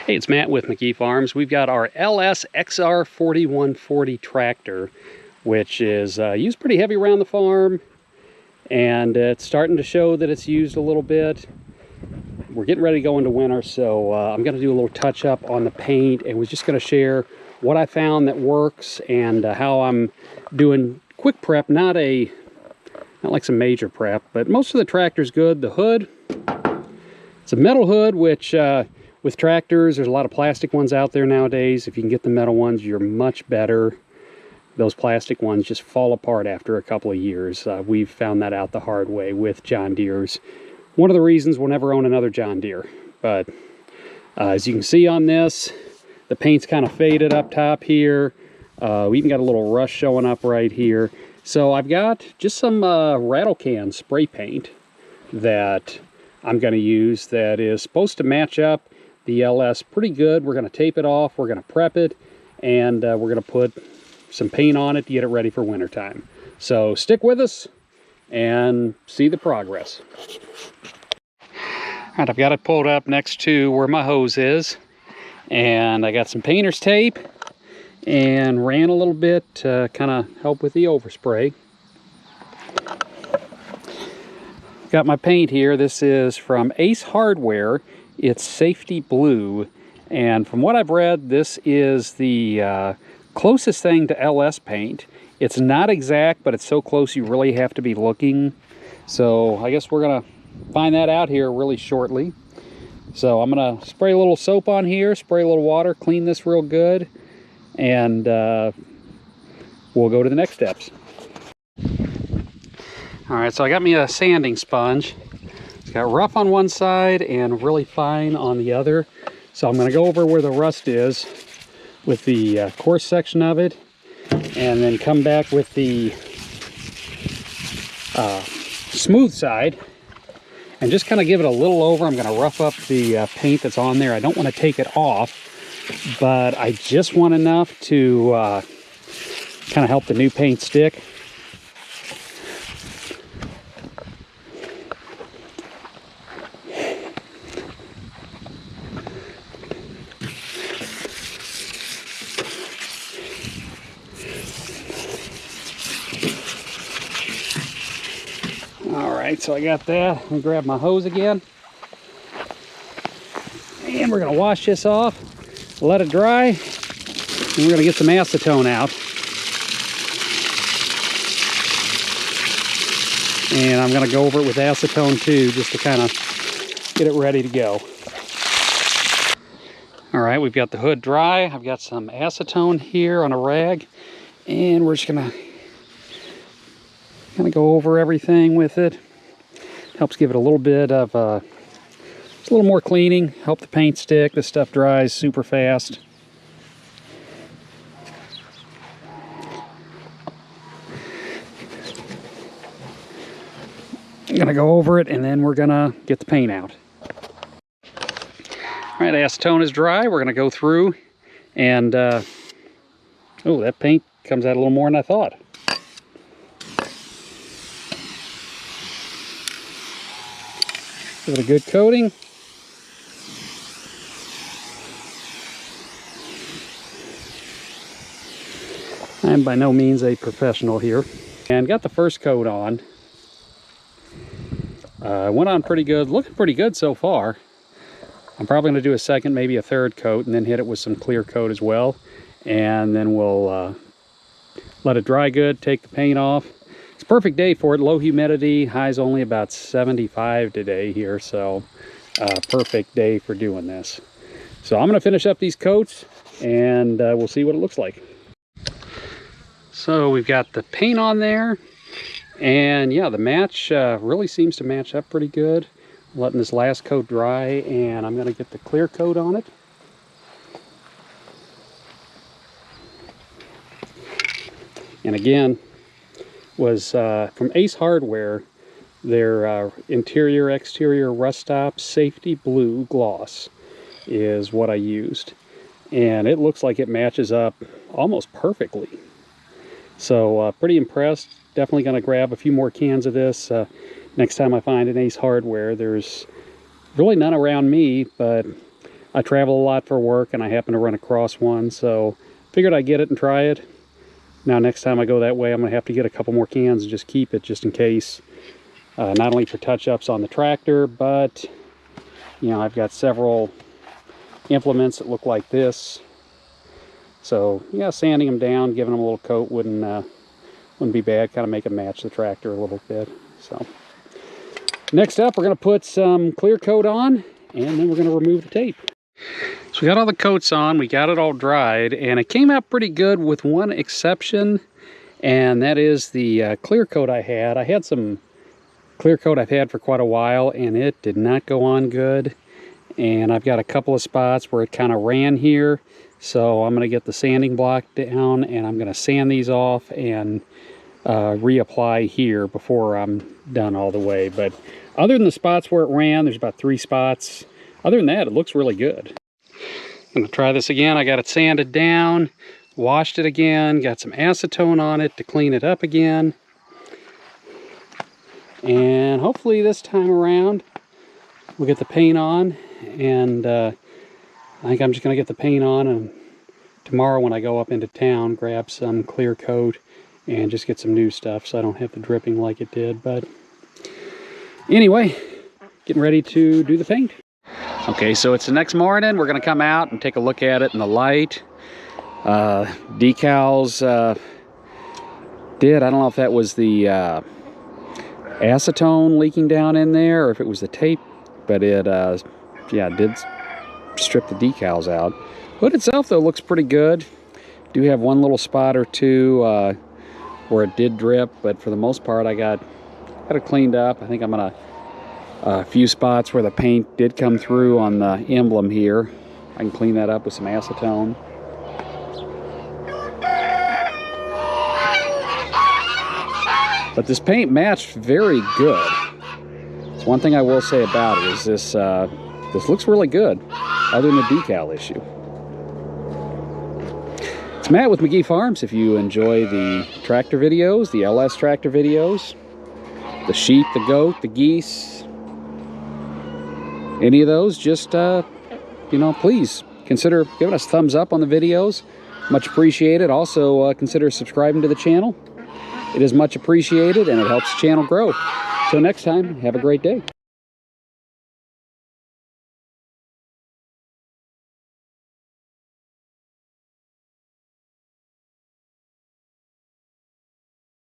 Hey, it's Matt with McKee Farms. We've got our LS XR 4140 tractor, which is used pretty heavy around the farm, and it's starting to show that it's used a little bit. We're getting ready to go into winter, so I'm going to do a little touch up on the paint, and we're just going to share what I found that works and how I'm doing quick prep, not like some major prep, but most of the tractor's good. The hood, it's a metal hood, which with tractors, there's a lot of plastic ones out there nowadays. If you can get the metal ones, you're much better. Those plastic ones just fall apart after a couple of years. We've found that out the hard way with John Deere's. One of the reasons we'll never own another John Deere. But as you can see on this, the paint's kind of faded up top here. We even got a little rust showing up right here. So I've got just some rattle can spray paint that I'm going to use that is supposed to match up the LS pretty good. We're going to tape it off, we're going to prep it, and we're going to put some paint on it to get it ready for wintertime. So stick with us and see the progress. All right, I've got it pulled up next to where my hose is, and I got some painter's tape and ran a little bit to kind of help with the overspray. Got my paint here. This is from Ace Hardware. It's Safety Blue, and from what I've read, this is the closest thing to LS paint. It's not exact, but it's so close you really have to be looking. So I guess we're gonna find that out here really shortly. So I'm gonna spray a little soap on here, spray a little water, clean this real good, and we'll go to the next steps. All right, so I got me a sanding sponge. It's got rough on one side and really fine on the other. So I'm going to go over where the rust is with the coarse section of it, and then come back with the smooth side and just kind of give it a little over. I'm going to rough up the paint that's on there. I don't want to take it off, but I just want enough to kind of help the new paint stick. Alright, so I got that. I'm gonna grab my hose again. And we're gonna wash this off, let it dry, and we're gonna get some acetone out. And I'm gonna go over it with acetone too, just to kind of get it ready to go. Alright, we've got the hood dry. I've got some acetone here on a rag, and we're just gonna kind of go over everything with it. Helps give it a little bit of just a little more cleaning, help the paint stick. This stuff dries super fast. I'm gonna go over it, and then we're gonna get the paint out. All right, acetone is dry. We're gonna go through and oh, that paint comes out a little more than I thought. Give it a good coating. I'm by no means a professional here. And got the first coat on. Went on pretty good, looking pretty good so far. I'm probably going to do a second, maybe a third coat, and then hit it with some clear coat as well. And then we'll let it dry good, take the paint off. It's a perfect day for it. Low humidity, high's only about 75 today here, so perfect day for doing this. So I'm going to finish up these coats, and we'll see what it looks like. So we've got the paint on there, and yeah, the match really seems to match up pretty good. I'm letting this last coat dry, and I'm going to get the clear coat on it. And again, was from Ace Hardware, their interior exterior rust stop Safety Blue gloss is what I used, and it looks like it matches up almost perfectly. So pretty impressed. Definitely going to grab a few more cans of this next time I find an Ace Hardware. There's really none around me, but I travel a lot for work and I happen to run across one, so figured I'd get it and try it. Now next time I go that way, I'm gonna have to get a couple more cans and just keep it just in case. Not only for touch-ups on the tractor, but you know, I've got several implements that look like this. So yeah, sanding them down, giving them a little coat wouldn't be bad. Kind of make it match the tractor a little bit. So next up, we're going to put some clear coat on, and then we're going to remove the tape. So we got all the coats on, we got it all dried, and it came out pretty good with one exception, and that is the clear coat I had. I had some clear coat I've had for quite a while, and it did not go on good. And I've got a couple of spots where it kind of ran here. So I'm going to get the sanding block down, and I'm going to sand these off and reapply here before I'm done all the way. But other than the spots where it ran, there's about 3 spots. Other than that, it looks really good. I'm going to try this again. I got it sanded down, washed it again, got some acetone on it to clean it up again. And hopefully this time around, we'll get the paint on. And I think I'm just going to get the paint on, and tomorrow when I go up into town, grab some clear coat and just get some new stuff so I don't have the dripping like it did. But anyway, getting ready to do the paint. Okay, so it's the next morning. We're going to come out and take a look at it in the light. Decals I don't know if that was the acetone leaking down in there or if it was the tape, but it yeah, it did strip the decals out. Hood itself though looks pretty good. Do have one little spot or two where it did drip, but for the most part I got it cleaned up. I think I'm gonna a few spots where the paint did come through on the emblem here. I can clean that up with some acetone. But this paint matched very good. It's one thing I will say about it is this this looks really good, other than the decal issue. It's Matt with McGee Farms. If you enjoy the tractor videos, the LS tractor videos, the sheep, the goat, the geese, any of those, just, you know, please consider giving us a thumbs up on the videos. Much appreciated. Also, consider subscribing to the channel. It is much appreciated and it helps the channel grow. Till next time, have a great day.